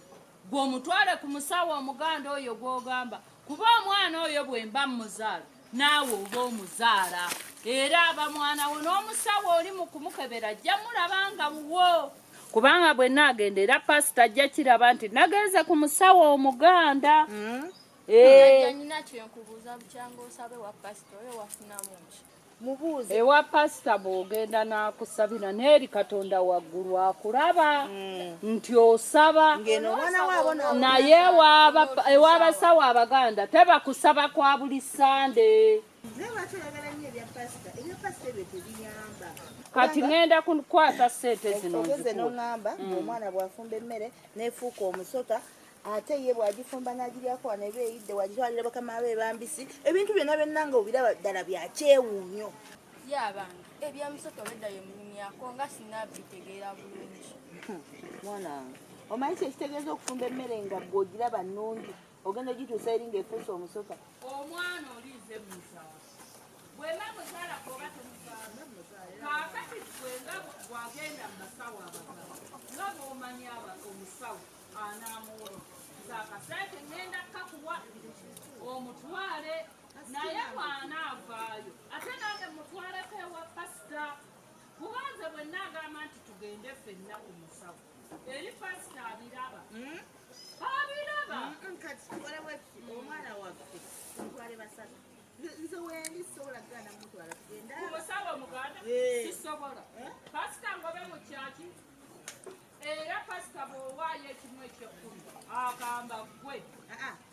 gw'omutwale ku musawo omuganda oyo gw'ogamba kuba omwana oyo bwe mba muzaala naawe oba omuzaala era aba mwana wo n'omusawo oli mu kumukebera ajja mulaba nga wuwo kubanga bwe naagenda era pasita ajja kiraba nti nagenze ku musawo omuganda nyina kyenkubuuza bukyanga osabe wa pasita oyo wafunamu ki mubuuze ewa pasita bw'ogenda n'akusabira n'eri katonda waggulu akulaba nti osaba naye ew'abasawo abaganda tebakusaba kwa buli sande kati ngenda kukwata sente zino ogeze n'oŋŋamba omwana bw'afumba emmere neefuuka omusota ate ye bw'agifumba n'agiryako wano eba eyidde wagitwalira bakama be bambisi ebintu byonna byonna nga obiraba ddala byakyewuunyo yabange ebyamusota obedda ye mulumyako nga sinabitegeera bulungi mwana wange omanyi ki ekitegeeza okufumba emmere nga bw'ogiraba nnungi ogenda ogituusa eri ng'efuusa omusota omwana oliize muzaala bwema muzaala koba temuzaala kaakati bwenga bwagenda mu basawo abagala nga bw'omanyi omusawo anaamuwa zaakasente ngenda kakuwa omutwale naye mwana avaayo ate nange mutwaleko ewa pasita ffenna ku musawo eri pasita abiraba abiraba kati tukole bweki omwana waffe ntwale basatu nze wendi sobola kugana mutwala tugenda ku musawo muganda sisobola pasita ngobe mu kyaki era pasita bw'owaayo ekimu eky'ekkumi agamba gwe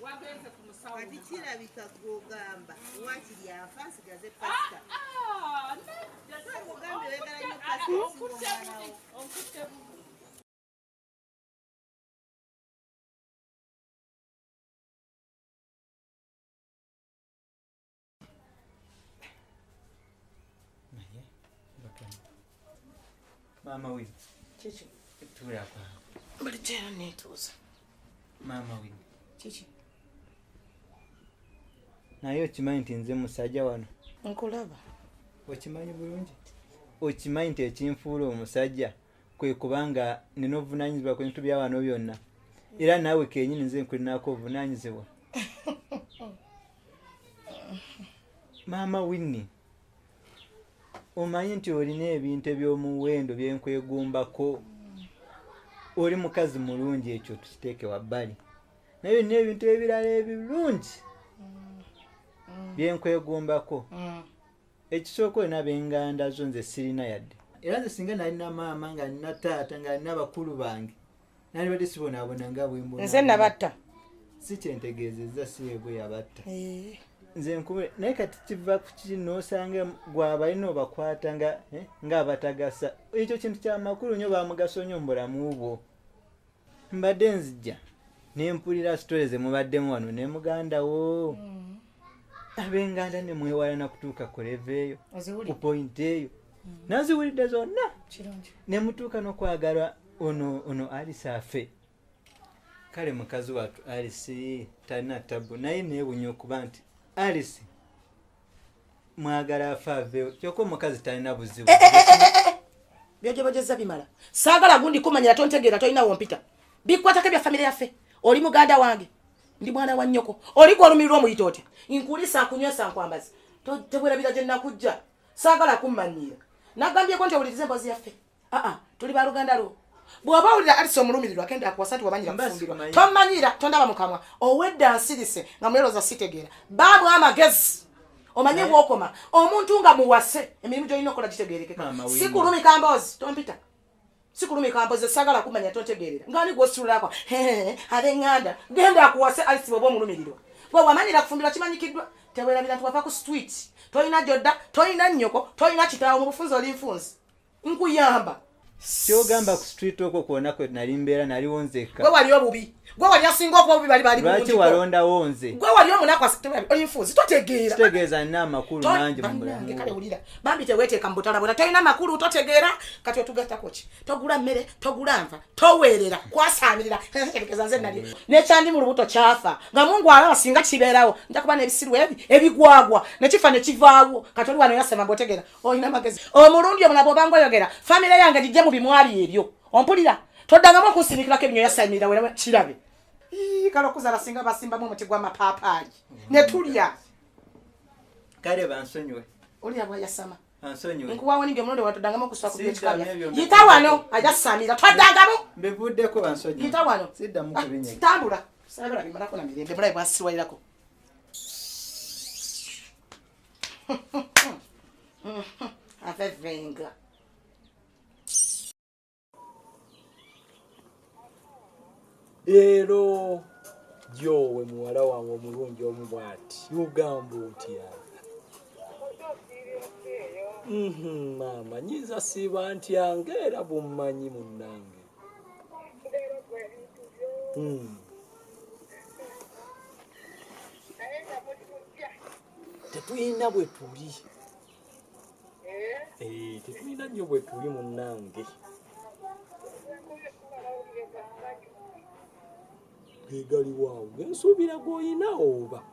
wagenze ku musawo kati kirabika gwogamba wakiri afa nsigaze pasita ogambe wegala nnyo pasita onkutte bubu Mama Wini. Chichi. Tula kwa. Malitera netuza. Mama Wini. Chichi. Naye okimanyi nti nze musajja wano. Nkulaba. Okimanyi bulungi? Okimanyi nti ekinfuula omusajja kwe kubanga nina obuvunaanyizibwa ku bintu bya wano byonna. Era naawe kennyini nze nkulinako obuvunaanyizibwa. Mama Wini. Omanyi nti olina ebintu eby'omuwendo byenkwegumbako. Oli mukazi mulungi, ekyo tukiteeke wabbali. Naye olina ebintu ebirala ebirungi byenkwegumbako. Ekisooka olina b'enganda zo nze sirina yadde. Era nze singa nalina maama nga nina taata nga nina bakulu bange nali badde sibonaabona nga bwe mbona. Nze nabatta. Si kyentegeezezza si yegwe yabatta. Nze nkube naye kati kiva ku kino osanga gwabalina obakwata ng'abatagasa. Ekyo kintu kyamakulu nnyo bamugasa nnyo mu bulamu bwo. Mbadde nzijja ne mpulira sitole ze mubaddemu wano ne muganda wo. Ab'enganda ne mwewalana kutuuka ku leva eyo ku point eyo. Naziwulidde zonna. Ne mutuuka n'okwagala ono Alice afe. Kale mukazi watu Alice talina tabu naye neewunya okuba nti Alice mwagala afa aveewo kyokka omukazi talina buzibu. Byojebojeza bimala. Saagala gundi kumanyira tontegeera tolina wompita. Bikwatako bya famire yaffe. Oli muganda wange. Ndi mwana wa nnyoko. Oli gwolumirirwa omuyita otya. Nkulisa nkunywesa nkwambaza. Tebwerabira gye nnakujja. Saagala kummanyira. Nagambyeko nti owulirize emboozi yaffe. Tuli baluganda lwo. Bw'oba owulira Alice omulumirirwa agenda akuwasa tiwamanyira kufumbirwa. Tomanyira tondaba mu kamwa. Owedda nsirise nga mweroza sitegeera. Baabu amagezi. Omanye bw'okoma. Omuntu nga muwase emirimu gy'olina okola gitegeerekeka. Sikulumika mboozi tompita. Sikulumika mboozi saagala kumanya tontegeerera. Ng'ani gw'osululako. Ab'enganda genda akuwase Alice bw'oba omulumirirwa. Bwe wamanyira kufumbirwa kimanyikiddwa. Teweerabira nti wava ku street. Tolina jodda, tolina nnyoko, tolina kitaawo mu bufunzi oli nfunzi. Nkuyamba. Kyogamba ku street okwo kwonna kwe nali mbeera naliwonzekka. Gwe wali obubi. Gwe wali asinga okuba obubi bali bulungi. Lwaki walondawo nze? Gwe wali omunaku oli nfunzi totegeera. Kitegeeza nina amakulu mangi mu bulamu. Kale wulira. Bambi teweeteeka mu butalabula. Tolina makulu totegeera. Kati otugattako ki? Togula mmere, togula nva, toweerera, kwasaamirira. Tegeeza nze nali. N'ekyandi mu lubuto kyafa. Nga Mungu alaba singa kibeerawo. Nja kuba n'ebisiru ebigwagwa. Ne kifa ne kivaawo. Kati oli wano yasema mbotegeera. Olina magezi. Omulundi omulabo banga oyogera. Famire yange gijje mu bimwali ebyo. Ompulira. Toddangamu okunsirikirako ebinyo yasamirira wera kirabe. Kale okuzala singa basimbamu omuti gw'amapaapaali. Ne tulya. Kale bansonyiwe. Oli abwa yasama. Ansonyiwe. Nkuwawo ninge omulundi watoddangamu okusula ku byekikabya. Yita wano ajasamira toddangamu. Mbivuddeko bansonyiwe. Yita wano. Siddamu kubinyega. Tambula. Saagala bimalako na mirembe mulabe bwasirwalirako. Avevenga. Leero gyowe muwala wange omulungi omu bw'ati ugamba otya? Maama nyinza siiba ntyange era bummanyi munnange. Tetulina bwe tuli. Tetulina nnyo bwe tuli munnange. Gegali waawo gensuubira gw'olina oba?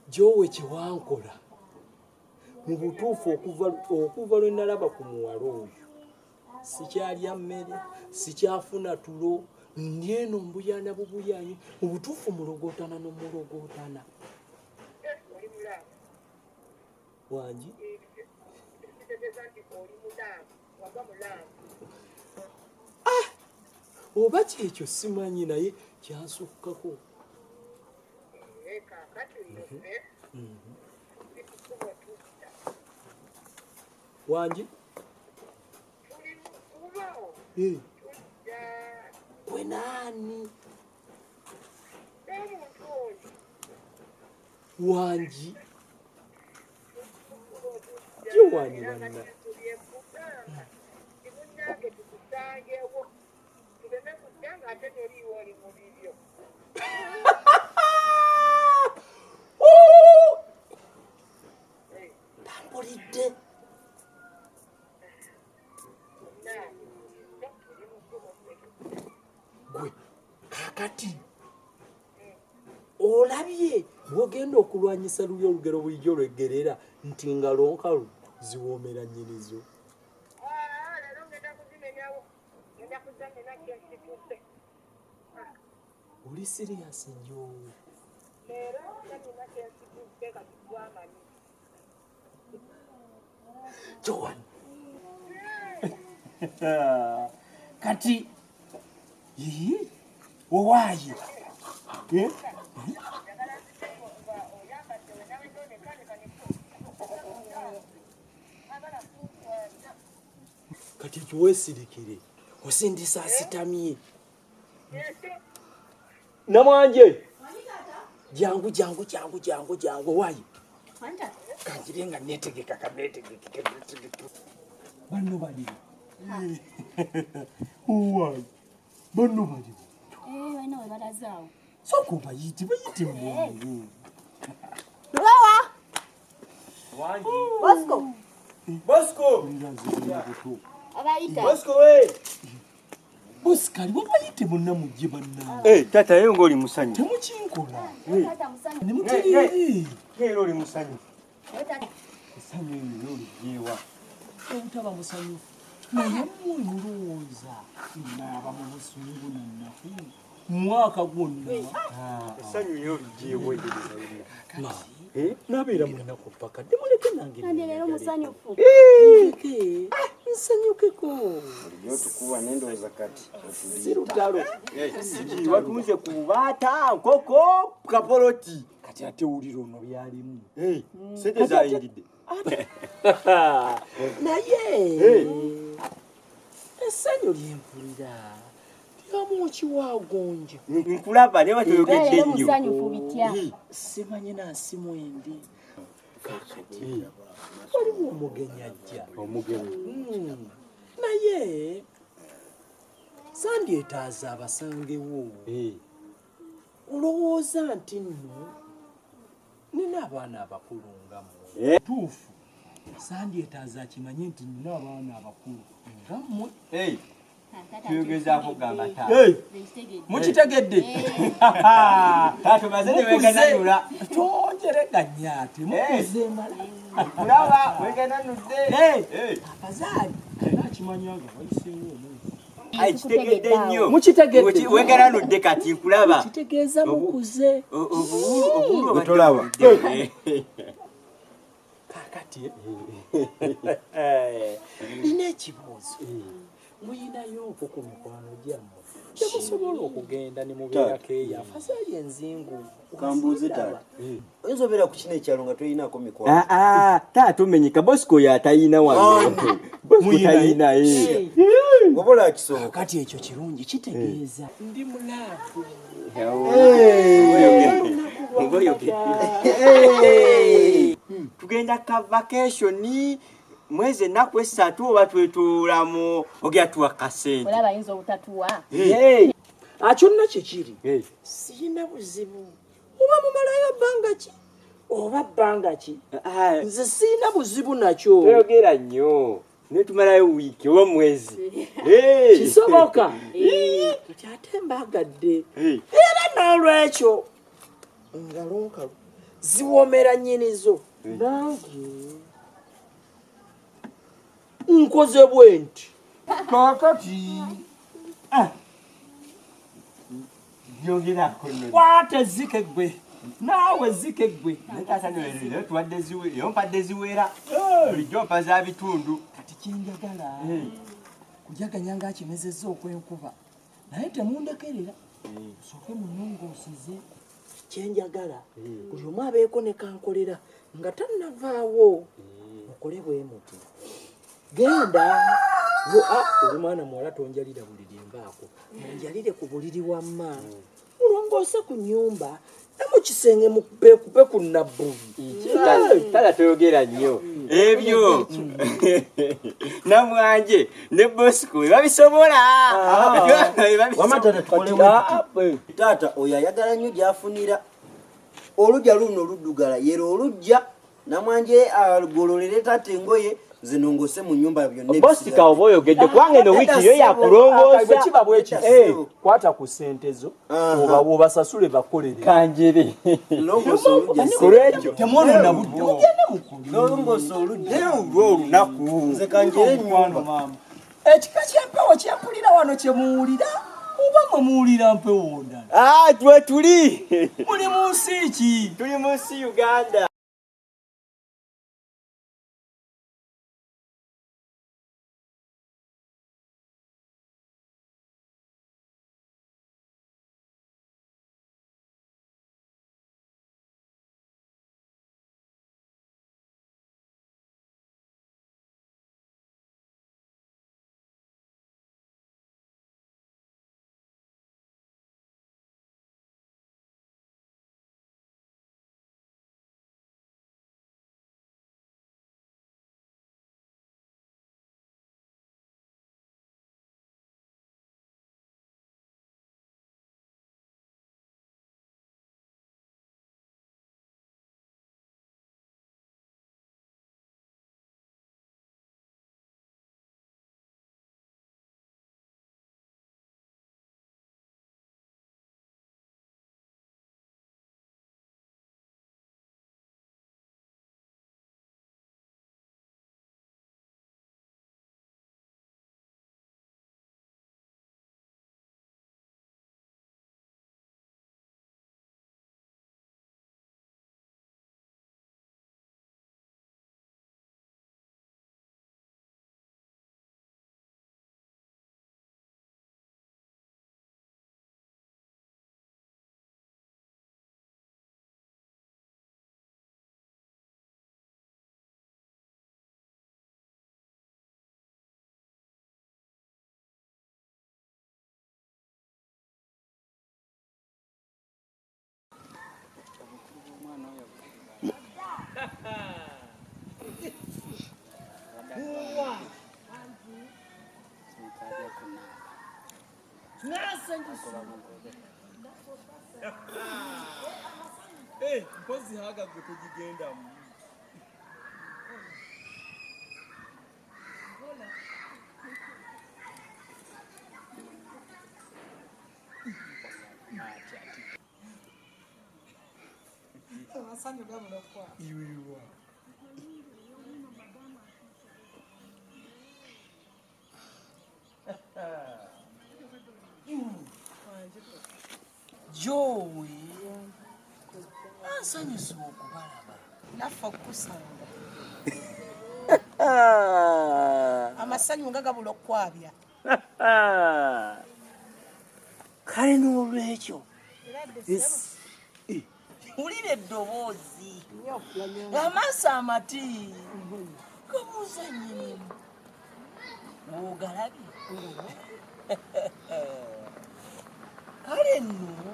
Gyowe kyewankola mu butuufu okuva lwe nalaba ku muwala oyo sikyalya mmere, sikyafuna tulo, Ndieno mbuyana bubuyanyi obutuufu mulogotana nomulogotana wangi oba kyekyo simanyi naye kyansukkako wangi gwe naani wangi gyewani banna tambulidde gwe kakati olabye bwogenda okulwanyisa luyo olugero bulijjo lweggerera nti ngalo nkalu ziwoomera nnyinizo oli siriyasi nnyo Joan kati owaayi kati ekiweesirikire osindisa asitamye namwanje jangu owaayi kanjirenga netegeka banno baliwo owaayi banno baliwo balina we balazaawo sooka obayite mwangu Bosco! abayita Bosikali wabayite bonna mujje banna tata yewe ng'oli musanyu temukinkola tata musanyu nemuterere era oli musanyu tata musanyu eyo oligyewa obutaba musanyufu naye mmwe mulowooza naaba mu busungu nannaku mwaka gwonna essanyu yo oligyewa nabeera mwennaku paka demuleke nange kandi leero musanyufu nsanyukeko otukuba nendowooza kati sirutalo watunze ku baata nkoko kapoloti kati ate wulira ono byalimu sente zayingidde naye essanyu lyempulira lyamu kiwagonje nkulaba naye batoyogedde nnyo musanyufu bitya simanye nansi mwendi kakati waliwo omugenyi ajja omugenyi naye sandyetaaza abasangewo olowooza nti nno nina abaana abakulu nga mmwe tuufu sandyetaaza akimanye nti nina abaana abakulu nga mmwe tuyogezaako gamba mukitegedde tatomaze newegananula tonjereganya ate mukuze mala kulaba wegananudde abazaali anakimanyanga wayiseewo omuntu kitegedde nnyo mukitegedde wegananudde kati nkulaba kitegeeza mukuze otolaba kakati nina ekibuuzo muyinayooko ku mikwano gyammwe temusobola okugenda ne mubeerako eyafa zaali enzingu kambuuze taata oyinza obeera ku kino ekyalo nga toyinaako mikwano taata omenyeka bosiko yatayina wange bosiko tayina obola kisoboka kati ekyo kirungi kitegeeza ndi mulaavu tugenda ka vakationi mwezi ennaku esatu oba twetulamu ogyatuwa kasente olaba ayinza obutatuwa akyonna kyekiri sirina buzibu oba mumalayo bbanga ki oba bbanga ki nze sirina buzibu nakyo toyogera nnyo netumalayo wiiki oba mwezi kisoboka kati ate mbagadde era n'olwekyo ngalo nkalu ziwoomera nnyinizo nange nkoze bwe nti kakati Yogerako nno. Kwate zike gwe. Naawe zike gwe. Taata lero tuwadde ziwe, yompadde ziwera. Bulijjo mpa za bitundu. Kati kyenjagala. Kujaganya nga akimezezza okwenkuba. Naye temundekerera. Sooke munnongooseze. Kyenjagala. Buli omu abeeko ne kankolera nga tannavaawo. Mukole bwe muti. Genda. Oli mwana muwala tonjalira buliri mbaako. Onjalire ku buliri wamma. Mulongoose ku nnyumba. Namu kisenge mukupe ku nabbubi. Tala toyogera nnyo. Ebyo. Namwanje ne Bosco babisobola. Wamatana tukole Tata oyo ayagala nnyo gy'afunira. Olujja luno luddugala yero olujja namwanje agololere tate engoye zinongose mu nyumba byonna. Bosco oba oyogedde kwange no wiki yo yakulongoosa. Kiba bweki. Kwata ku ssente zo oba wobasasule bakolere. Kanjiri. Longoso olujja. Kulwekyo. Temwonona budde. Mugende mukulu. Longoso olujja. Olunaku. Nze kanjire nnyumba. Ekika ky'empewo kyempulira wano kye muwulira oba mwe muwulira mpewo ndala? Twe tuli. Muli mu nsi ki? Tuli mu nsi Uganda. Mpozi haga gwe tugigendamu. Iwiwa. Joey. Ansanyusa okubalaba. Naffe okukusanga. Amasanyu nga gabula okwabya. Kale n'olwekyo. Wulira eddoboozi. Amaaso amati. Gabuuza nnyinimu. Ogalabye. Kale nno.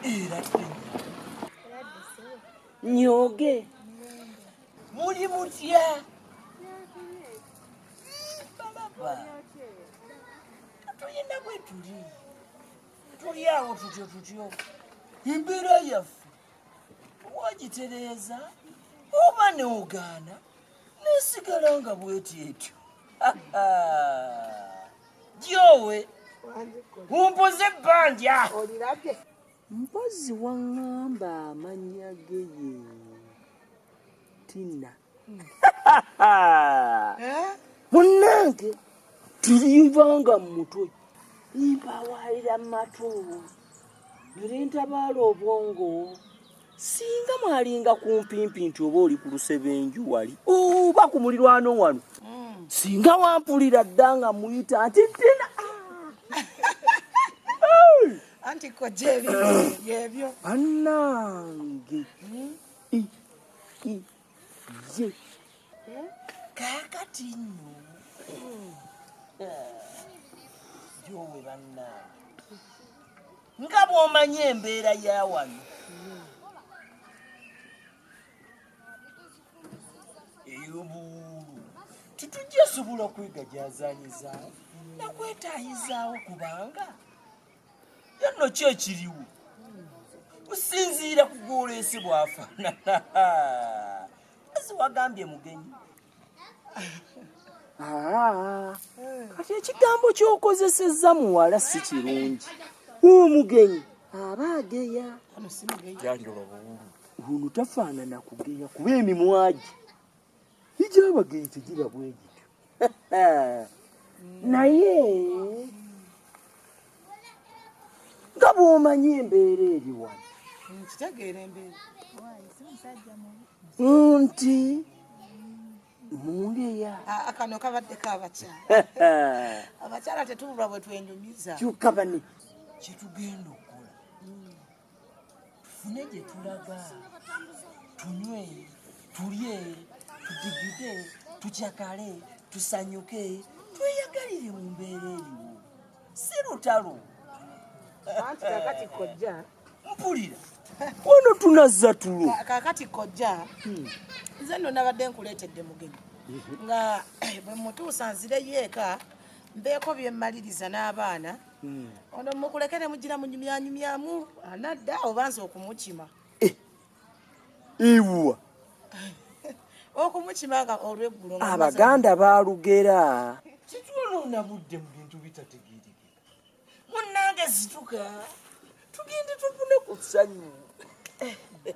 Era nyoge. Muli mutya. Balaba. Tulina bwe tuli. Tuli awo tutyo. Embeera yaffe. Wagitereeza. Oba ne ogaana. Nesigala nga bwetyo. Jowe. Umpoze ebbanja. Olirabye. Mpozi waŋŋamba amannya ge ye Tina. Munnange tulivanga mu mutwe mpawalira matu ntabaala obwongo singa mwalinga kumpimpi nti oba oli ku lusebenju wali oba ku mulirwano wano singa wampulira dda nga muyita nti tina anti kojja ebyo bannange ye kaakati nno gyowe bannange nga bw'omanye embeera ya wano ey'obuwuulu titujja sobola kwegajazaanyizaawo nakwetaayizaawo kubanga yanno ki ekiriwo kusinziira ku gw'oleese bw'afaanana ezi wagambye mugenyi kati ekigambo ky'okozesezza muwala si kirungi omugenyi aba ageya janjola buwulu ono tafaanana kugeya kuba emimwa gye egy'abageyi tegira bwe gityo naye nga bw'omanyi embeera eri wano kitegeera embeera nti mungeya kano kabaddeko abakyala abakyala tetubulwa bwe twenyumiza kyuka bane kyetugenda okukola tufune gye tulaga tunywe tulye tudigide tukyakale tusanyuke tweyagalire mu mbeera eriwo si lutalo anti kakati kojja mpulira wano tunazza tulo kakati kojja nze nno nabadde nkuleetedde mugenyi nga bwe mutuusa nzireyo eka mbeeko bye mmaliriza n'abaana ono mukulekere mugira munyumyanyumyamu anadda oba nze okumukima iwa okumukima nga olweggulo abaganda baalugera kitwaloona budde mu bintu bitategeerekeka munnange zituka tugende tufune ku ssanyu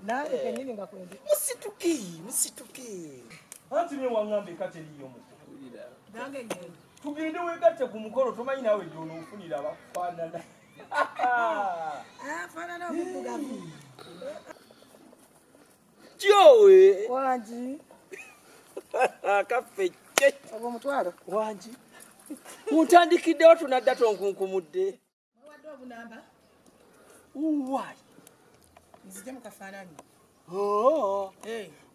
nange kenyini nga kwendi musituke anti ne waŋŋambe kateriyo tugende wegatte ku mukolo tomanyi naawe gy'onoofunira abafaanana afaanana omuddugavu kyowe wangi kaffe kye oba omutwalo wangi muntandikiddewo tunadda tonkunkumudde mwewadde obunamba wayi nzije mu kafaananyi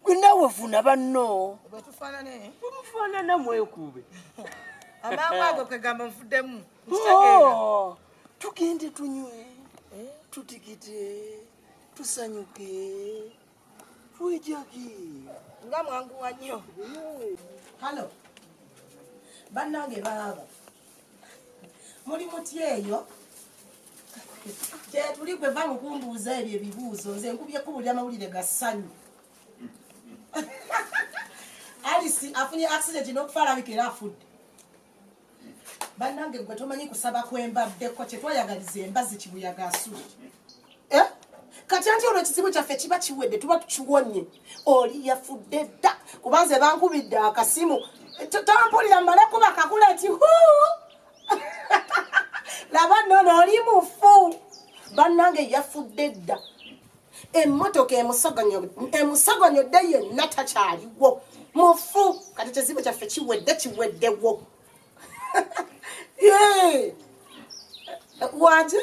gwe naawe funa banno bwe tufaanane bwemufaanana mwekube amangu ago kwegamba nfuddemu tugende tunywe tutikite tusanyuke twejagi nga mwanguwa nnyo halo bannange baaba muli muty eyo kyetuli gwe va mukumbuuza ebyo ebibuuzo nze nkubye kubulira amawulire ga ssanyu alisi afunye accident n'okufaalabikira afudde bannange gwe tomanyi kusaba kwembaddeko kyetwayagaliza embazi kibuyaga asuli kati anti olwo ekizibu kyaffe kiba kiwedde tuba tukiwonye oli yafudde dda kubanze bankubidde akasimu tampulira mmale kuba kakula nti laba nnono oli mufu bannange yafudde dda emmotoka emusaganyodde yenna takyaliwo mufu kati ekizibu kyaffe kiweddewo wangi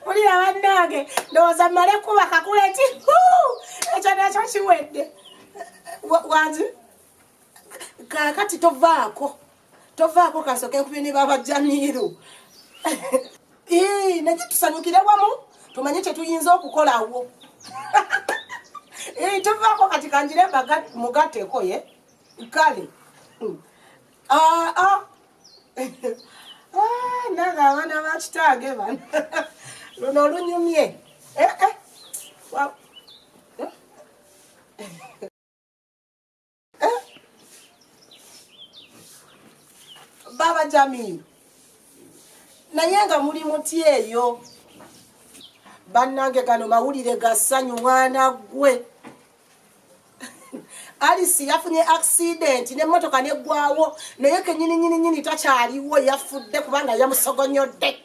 mulira bannange ndowooza mmale kuba kakula nti ekyo nakyo kiwedde wangi kakati tovaako kasooke enkubye ne babajjamiiru nakyo tusanyukire wamu tumanye kyetuyinza okukolawo tovaako kati kanjire mugatteko ye kale nange abaana bakitange bano luno olunyumye baba Jamiru naye nga muli muty eyo bannange gano mawulire ga ssanyu mwana gwe Alice yafunye accident n'emmotoka neggwawo naye kenyini takyaliwo yafudde kubanga yamusogonyodde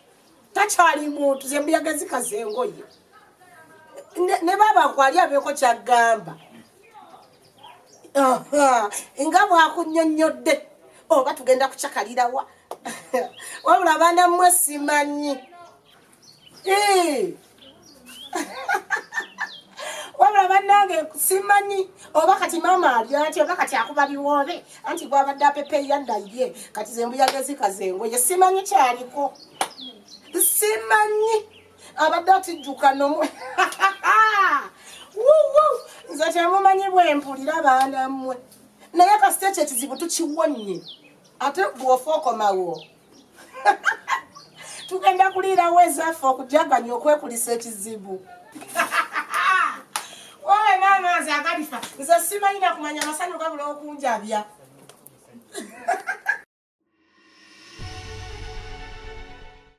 takyali muntu zembuyagazi kazengoye ne baba nkwali abeeko kyagamba nga bwakunnyonnyodde oba tugenda kucakalirawa wabula abaana mmwe simanyi wabula bannange simanyi oba kati maama alya nti oba kati akuba biwoobe anti gwabadde apepe yaddaye kati zembuyagezi kazengoye simanyi kyaliko simanyi abadde atijjuka nomwe nze temumanyi bwempulira baana mmwe naye kasite ekyo ekizibu tukiwonye ate bw'ofa okomawo tugenda kuliirawo ezaffe okujaganya okwekulisa ekizibu wowe n'amaazi agalifa nze simanyi nakumanya amasanyu gabula okunjabya